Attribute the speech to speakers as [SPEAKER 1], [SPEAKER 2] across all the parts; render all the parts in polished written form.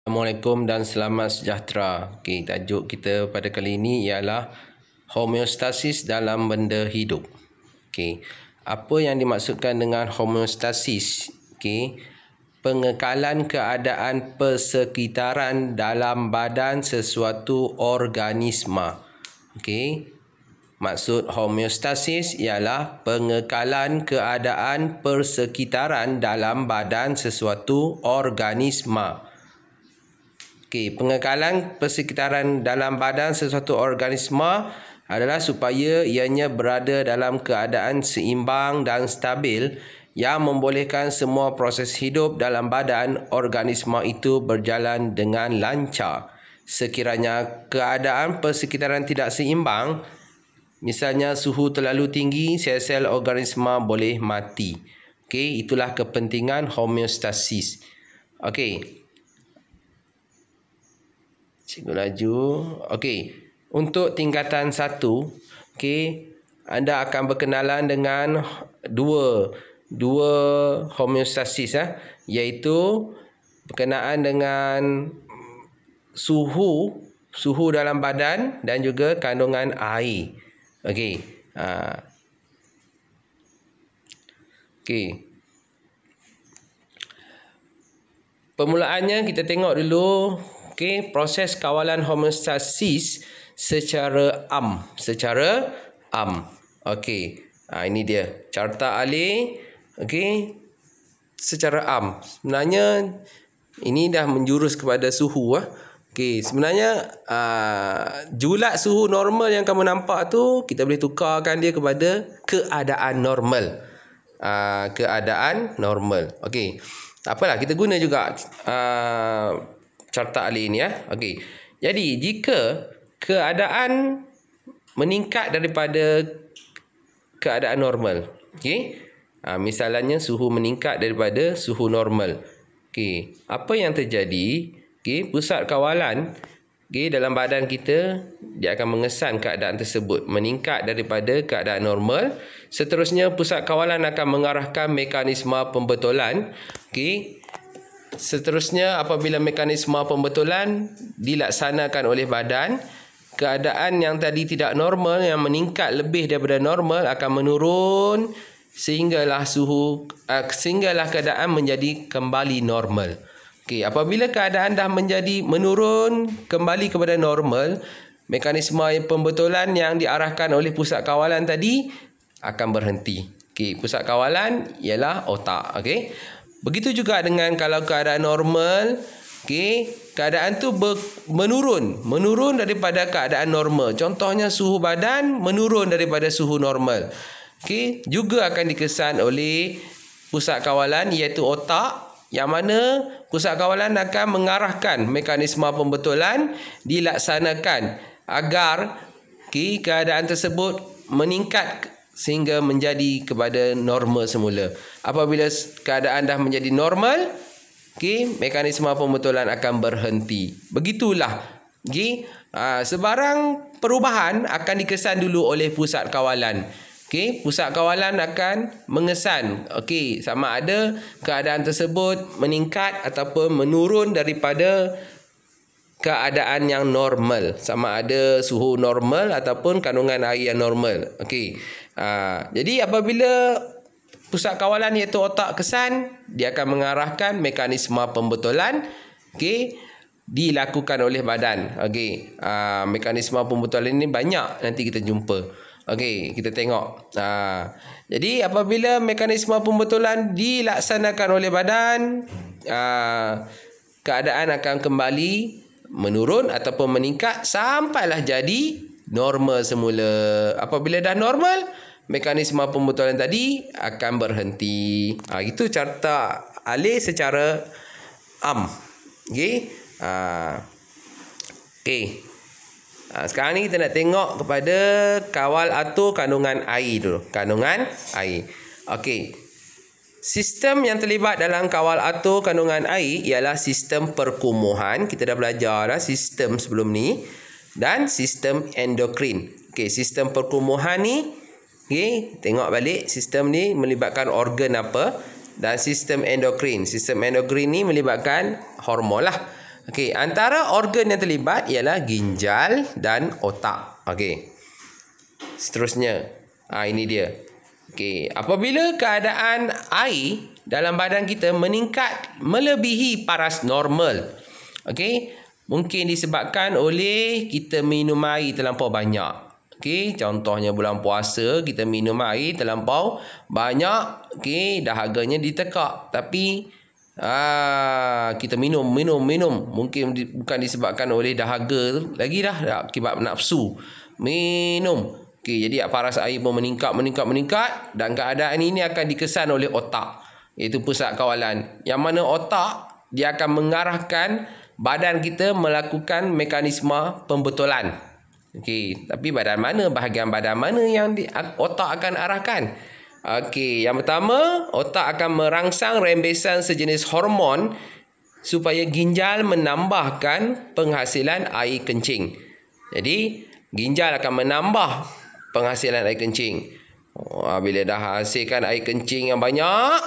[SPEAKER 1] Assalamualaikum dan selamat sejahtera. Okey, tajuk kita pada kali ini ialah homeostasis dalam benda hidup. Okey, apa yang dimaksudkan dengan homeostasis? Okey, pengekalan keadaan persekitaran dalam badan sesuatu organisma. Okey, maksud homeostasis ialah pengekalan keadaan persekitaran dalam badan sesuatu organisma. Okey, pengekalan persekitaran dalam badan sesuatu organisma adalah supaya ianya berada dalam keadaan seimbang dan stabil yang membolehkan semua proses hidup dalam badan organisma itu berjalan dengan lancar. Sekiranya keadaan persekitaran tidak seimbang, misalnya suhu terlalu tinggi, sel-sel organisma boleh mati. Okey, itulah kepentingan homeostasis. Okey. Cikgu laju. Okey. Untuk tingkatan 1, okey, anda akan berkenalan dengan dua homeostasis, iaitu berkenaan dengan suhu dalam badan dan juga kandungan air. Okey. Okey. Permulaannya kita tengok dulu proses kawalan homeostasis secara am. Okey. Ini dia carta alih. Okey. Secara am. Sebenarnya ini dah menjurus kepada suhu. Okey, sebenarnya julat suhu normal yang kamu nampak tu kita boleh tukarkan dia kepada keadaan normal. Keadaan normal. Okey. Tak apalah, kita guna juga carta alih ini Okey. Jadi jika keadaan meningkat daripada keadaan normal, okey. Misalnya suhu meningkat daripada suhu normal. Okey, apa yang terjadi? Okey, pusat kawalan dalam badan kita dia akan mengesan keadaan tersebut meningkat daripada keadaan normal. Seterusnya pusat kawalan akan mengarahkan mekanisme pembetulan. Okey. Seterusnya apabila mekanisme pembetulan dilaksanakan oleh badan, keadaan yang tadi tidak normal yang meningkat lebih daripada normal akan menurun sehinggalah keadaan menjadi kembali normal. Okey, apabila keadaan dah menjadi menurun kembali kepada normal, mekanisme pembetulan yang diarahkan oleh pusat kawalan tadi akan berhenti. Okey, pusat kawalan ialah otak. Okey. Begitu juga dengan kalau keadaan normal, okey, keadaan tu menurun daripada keadaan normal. Contohnya suhu badan menurun daripada suhu normal. Okey, juga akan dikesan oleh pusat kawalan iaitu otak, yang mana pusat kawalan akan mengarahkan mekanisme pembetulan dilaksanakan agar keadaan tersebut meningkat sehingga menjadi kepada normal semula. Apabila keadaan dah menjadi normal, mekanisme pembetulan akan berhenti. Begitulah. Sebarang perubahan akan dikesan dulu oleh pusat kawalan. Pusat kawalan akan mengesan sama ada keadaan tersebut meningkat ataupun menurun daripada keadaan yang normal, sama ada suhu normal ataupun kandungan air yang normal. Jadi apabila pusat kawalan iaitu otak kesan, dia akan mengarahkan mekanisme pembetulan dilakukan oleh badan. Mekanisme pembetulan ini banyak, nanti kita jumpa. Kita tengok. Jadi apabila mekanisme pembetulan dilaksanakan oleh badan, keadaan akan kembali menurun ataupun meningkat sampailah jadi normal semula. Apabila dah normal, mekanisme pembetulan tadi akan berhenti. Itu carta alih secara am. Sekarang ni kita nak tengok kepada kawal atur kandungan air dulu. Kandungan air. Sistem yang terlibat dalam kawal atur kandungan air ialah sistem perkumuhan. Kita dah belajar sistem sebelum ni. Dan sistem endokrin. Sistem perkumuhan ni, tengok balik sistem ni melibatkan organ apa. Dan sistem endokrin. Sistem endokrin ni melibatkan hormon lah. Okey, antara organ yang terlibat ialah ginjal dan otak. Okey. Seterusnya, ini dia. Okey, apabila keadaan air dalam badan kita meningkat melebihi paras normal. Okey, mungkin disebabkan oleh kita minum air terlampau banyak. Okey, contohnya bulan puasa kita minum air terlampau banyak, okey, dahaganya ditekak. Tapi kita minum. Mungkin bukan disebabkan oleh dahaga lagi dah akibat nafsu. Minum. Okey, jadi paras air pun meningkat dan keadaan ini akan dikesan oleh otak, iaitu pusat kawalan. Yang mana otak dia akan mengarahkan badan kita melakukan mekanisme pembetulan. Okey, tapi bahagian badan mana yang otak akan arahkan? Okey, yang pertama, otak akan merangsang rembesan sejenis hormon supaya ginjal menambahkan penghasilan air kencing. Jadi, ginjal akan menambah penghasilan air kencing. Bila dah hasilkan air kencing yang banyak,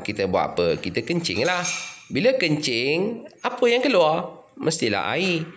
[SPEAKER 1] kita buat apa? Kita kencing lah. Bila kencing, apa yang keluar? Mestilah air.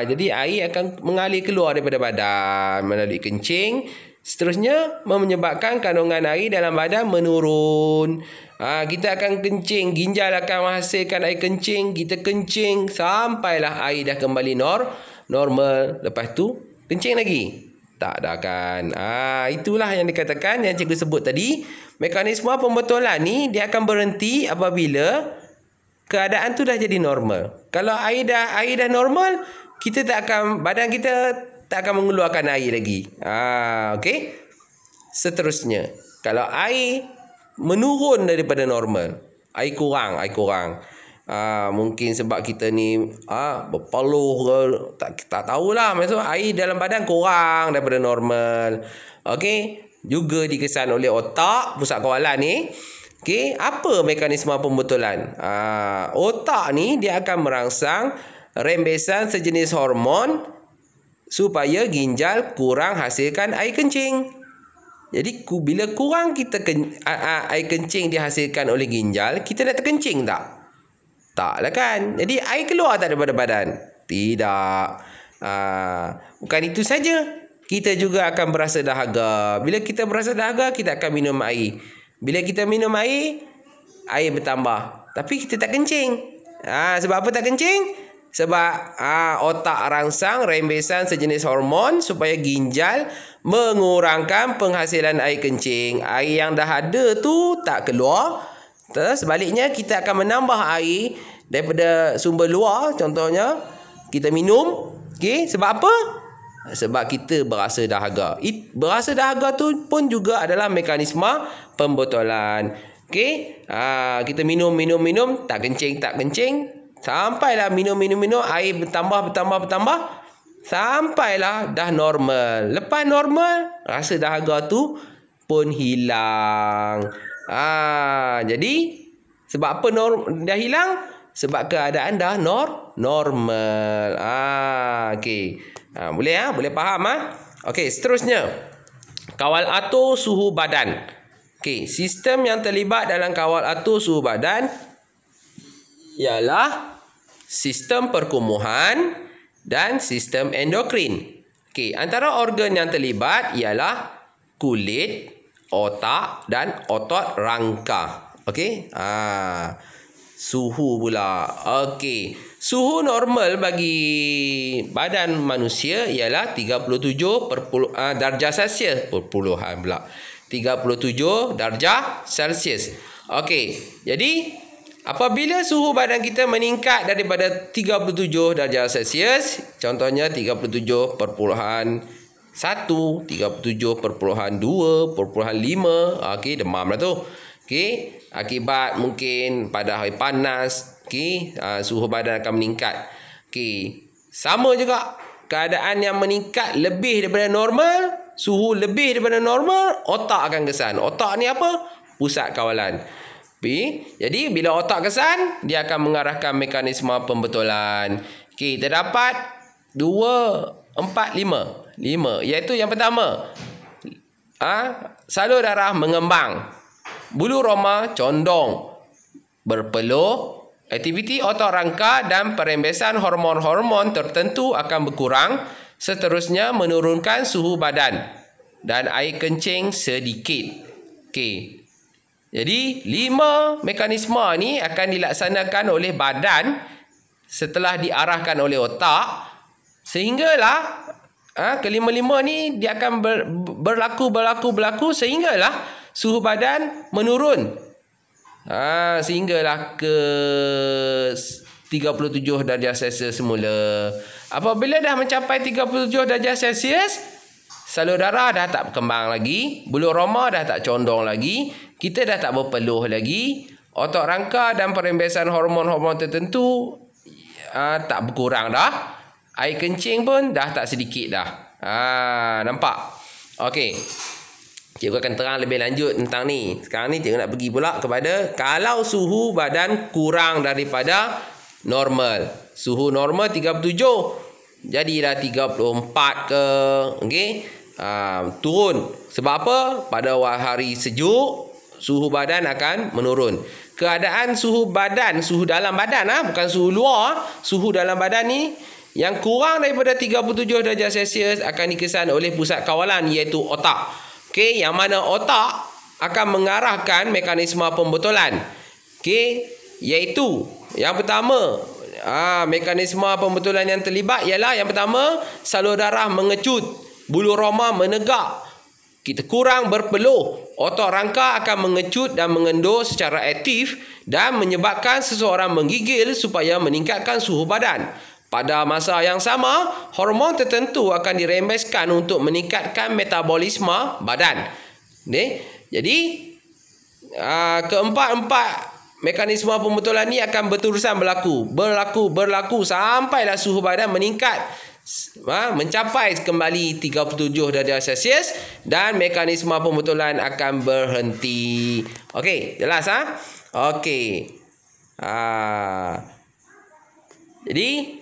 [SPEAKER 1] Jadi air akan mengalir keluar daripada badan melalui kencing. Seterusnya menyebabkan kandungan air dalam badan menurun. Kita akan kencing, ginjal akan menghasilkan air kencing, kita kencing sampailah air dah kembali normal. Lepas tu kencing lagi. Tak ada kan. Itulah yang dikatakan yang cikgu sebut tadi. Mekanisme pembetulan ni dia akan berhenti apabila keadaan tu dah jadi normal. Kalau air dah normal, badan kita tak akan mengeluarkan air lagi. Okey. Seterusnya, kalau air menurun daripada normal, air kurang. Mungkin sebab kita ni berpeluh ke, tak tahulah. Maksud air dalam badan kurang daripada normal. Okey, juga dikesan oleh otak, pusat kawalan ni. Okey, apa mekanisme pembetulan? Otak ni dia akan merangsang rembesan sejenis hormon supaya ginjal kurang hasilkan air kencing. Jadi bila kurang air kencing dihasilkan oleh ginjal, kita nak terkencing tak? Taklah kan. Jadi air keluar tak daripada badan? Tidak. Bukan itu saja, kita juga akan berasa dahaga. Bila kita berasa dahaga, kita akan minum air. Bila kita minum air bertambah. Tapi kita tak kencing. Sebab apa tak kencing? Sebab otak rangsang rembesan sejenis hormon supaya ginjal mengurangkan penghasilan air kencing. Air yang dah ada tu tak keluar. Terus sebaliknya kita akan menambah air daripada sumber luar. Contohnya kita minum. Okay? Sebab apa? Sebab kita berasa dahaga. Berasa dahaga tu pun juga adalah mekanisme pembetulan. Okey, kita minum, tak kencing. Sampailah minum, air bertambah. Sampailah dah normal. Lepas normal, rasa dahaga tu pun hilang. Jadi sebab apa dah hilang? Sebab keadaan dah normal. Okey. Boleh faham Okey, seterusnya. Kawal atur suhu badan. Okey, sistem yang terlibat dalam kawal atur suhu badan ialah sistem perkumuhan dan sistem endokrin. Okey, antara organ yang terlibat ialah kulit, otak dan otot rangka. Okey? Suhu pula. Okey. Suhu normal bagi badan manusia ialah 37 darjah Celsius. 37 darjah Celsius. Okey. Jadi, apabila suhu badan kita meningkat daripada 37 darjah Celsius, contohnya 37.1, 37.2.5, okey, demam lah tu. Okey, akibat mungkin pada hari panas, okey, suhu badan akan meningkat. Okey, sama juga keadaan yang meningkat lebih daripada normal, suhu lebih daripada normal, otak akan kesan. Otak ni apa? Pusat kawalan. Jadi bila otak kesan, dia akan mengarahkan mekanisme pembetulan. Okey, terdapat 2, 4, 5, iaitu yang pertama, salur darah mengembang. Bulu roma condong, berpeluh, Aktiviti otot rangka dan perembesan hormon-hormon tertentu akan berkurang, seterusnya menurunkan suhu badan dan air kencing sedikit. Okey. Jadi 5 mekanisme ni akan dilaksanakan oleh badan setelah diarahkan oleh otak, sehinggalah kelima-lima ni dia akan berlaku sehinggalah suhu badan menurun. Sehinggalah ke 37 darjah Celsius semula. Apabila dah mencapai 37 darjah Celsius, salur darah dah tak berkembang lagi, bulu roma dah tak condong lagi, kita dah tak berpeluh lagi, otot rangka dan perembesan hormon-hormon tertentu tak berkurang dah. Air kencing pun dah tak sedikit dah. Nampak? Okey. Cikgu akan terang lebih lanjut tentang ni. Sekarang ni cikgu nak pergi pula kepada kalau suhu badan kurang daripada normal. Suhu normal 37. Jadilah 34 ke. Okey. Turun. Sebab apa? Pada hari sejuk, suhu badan akan menurun. Keadaan suhu badan, suhu dalam badan, bukan suhu luar, suhu dalam badan ni yang kurang daripada 37 darjah Celsius akan dikesan oleh pusat kawalan, iaitu otak. Okey, yang mana otak akan mengarahkan mekanisme pembetulan. Okey, iaitu yang pertama, mekanisme pembetulan yang terlibat ialah yang pertama, salur darah mengecut, bulu roma menegak, kita kurang berpeluh, otot rangka akan mengecut dan mengendur secara aktif dan menyebabkan seseorang menggigil supaya meningkatkan suhu badan. Pada masa yang sama, hormon tertentu akan dirembeskan untuk meningkatkan metabolisme badan. Jadi, keempat-empat mekanisme pembetulan ni akan berterusan berlaku sampailah suhu badan meningkat, mencapai kembali 37 darjah Celsius dan mekanisme pembetulan akan berhenti. Okey, jelas Okey. Jadi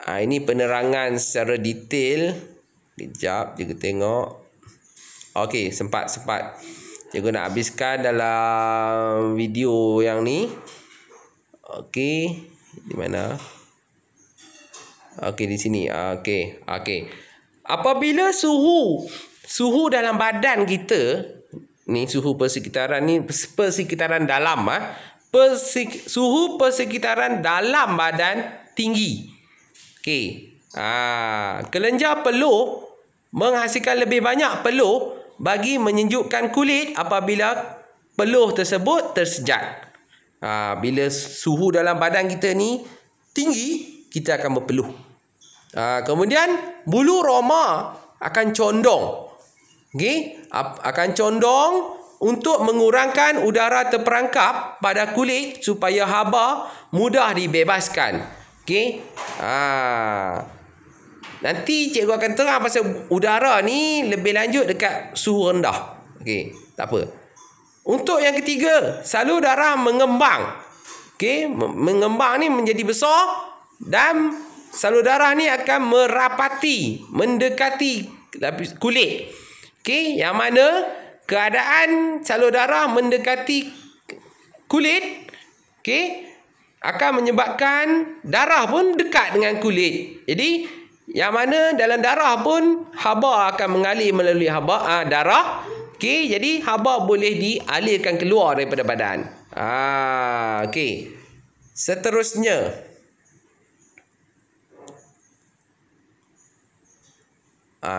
[SPEAKER 1] ini penerangan secara detail. Kejap cikgu tengok. Okey, sempat. Cikgu nak habiskan dalam video yang ni. Okey, di mana? Okey, di sini. Okey. Apabila suhu dalam badan kita ni, suhu persekitaran ni, persekitaran dalam suhu persekitaran dalam badan tinggi. Okey. Kelenjar peluh menghasilkan lebih banyak peluh bagi menyejukkan kulit apabila peluh tersebut tersejat. Bila suhu dalam badan kita ni tinggi, kita akan berpeluh. Kemudian bulu roma akan condong. Okey, akan condong untuk mengurangkan udara terperangkap pada kulit supaya haba mudah dibebaskan. Okey. Nanti cikgu akan terang pasal udara ni lebih lanjut dekat suhu rendah. Okey, tak apa. Untuk yang ketiga, salur darah mengembang. Okey, mengembang ni menjadi besar dan salur darah ni akan mendekati lapis kulit. Okey, yang mana keadaan salur darah mendekati kulit, okey, akan menyebabkan darah pun dekat dengan kulit. Jadi, yang mana dalam darah pun haba akan mengalir melalui darah. Okey, jadi haba boleh dialirkan keluar daripada badan. Okey. Seterusnya,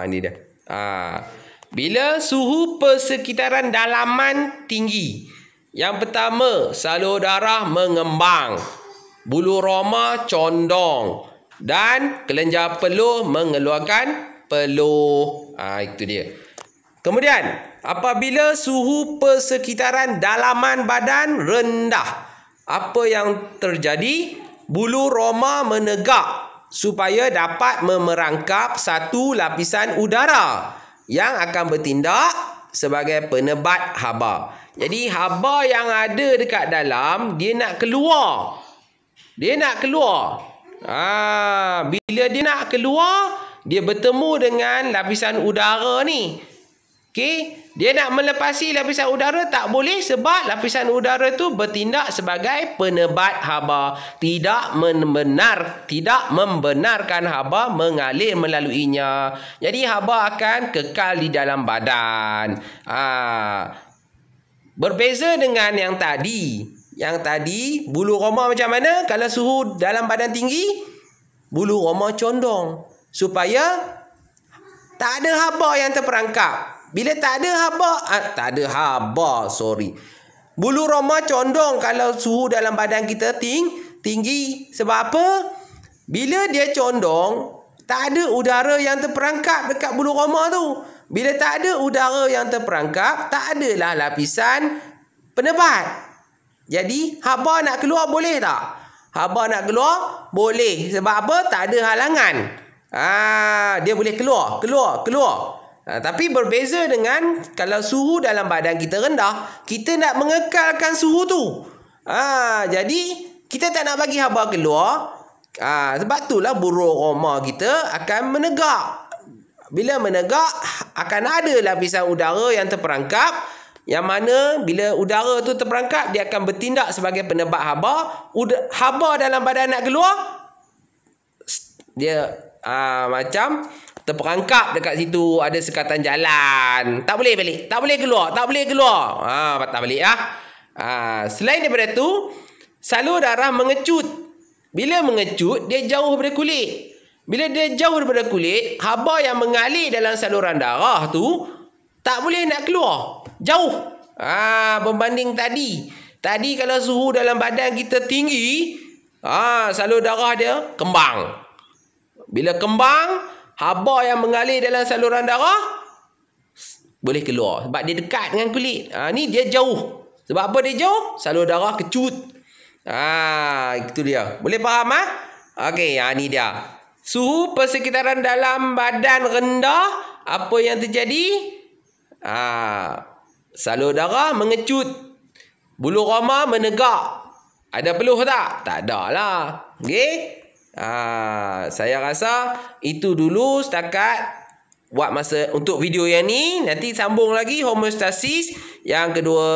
[SPEAKER 1] ini dia. Bila suhu persekitaran dalaman tinggi, yang pertama, salur darah mengembang, bulu roma condong dan kelenjar peluh mengeluarkan peluh. Itu dia. Kemudian, apabila suhu persekitaran dalaman badan rendah, apa yang terjadi? Bulu roma menegak supaya dapat memerangkap satu lapisan udara yang akan bertindak sebagai penebat haba. Jadi haba yang ada dekat dalam, dia nak keluar. Bila dia nak keluar, dia bertemu dengan lapisan udara ni. Okey, dia nak melepasi lapisan udara tak boleh sebab lapisan udara tu bertindak sebagai penebat haba, tidak membenarkan haba mengalir melaluinya. Jadi haba akan kekal di dalam badan. Berbeza dengan yang tadi. Yang tadi bulu roma macam mana? Kalau suhu dalam badan tinggi, bulu roma condong supaya tak ada haba yang terperangkap. Bila tak ada haba, bulu roma condong kalau suhu dalam badan kita tinggi. Sebab apa? Bila dia condong, tak ada udara yang terperangkap dekat bulu roma tu. Bila tak ada udara yang terperangkap, tak adalah lapisan penebat. Jadi haba nak keluar boleh tak? Haba nak keluar boleh. Sebab apa? Tak ada halangan. Dia boleh keluar. Tapi berbeza dengan kalau suhu dalam badan kita rendah, kita nak mengekalkan suhu tu. Jadi kita tak nak bagi haba keluar. Sebab itulah bulu roma kita akan menegak. Bila menegak, akan ada lapisan udara yang terperangkap, yang mana bila udara tu terperangkap, dia akan bertindak sebagai penebat haba. Haba dalam badan nak keluar, dia macam terperangkap dekat situ, ada sekatan jalan. Tak boleh balik, tak boleh keluar. Patah balik selain daripada tu, salur darah mengecut. Bila mengecut, dia jauh daripada kulit. Bila dia jauh daripada kulit, haba yang mengalir dalam saluran darah tu tak boleh nak keluar. Jauh. Berbanding tadi. Tadi kalau suhu dalam badan kita tinggi, salur darah dia kembang. Bila kembang, haba yang mengalir dalam saluran darah boleh keluar sebab dia dekat dengan kulit. Ni dia jauh. Sebab apa dia jauh? Salur darah kecut. Itu dia. Boleh faham? Okey, ni dia. Suhu persekitaran dalam badan rendah, apa yang terjadi? Salur darah mengecut. Bulu roma menegak. Ada peluh tak? Tak ada lah. Okey? Saya rasa itu dulu setakat buat masa untuk video yang ni. Nanti sambung lagi homeostasis yang kedua.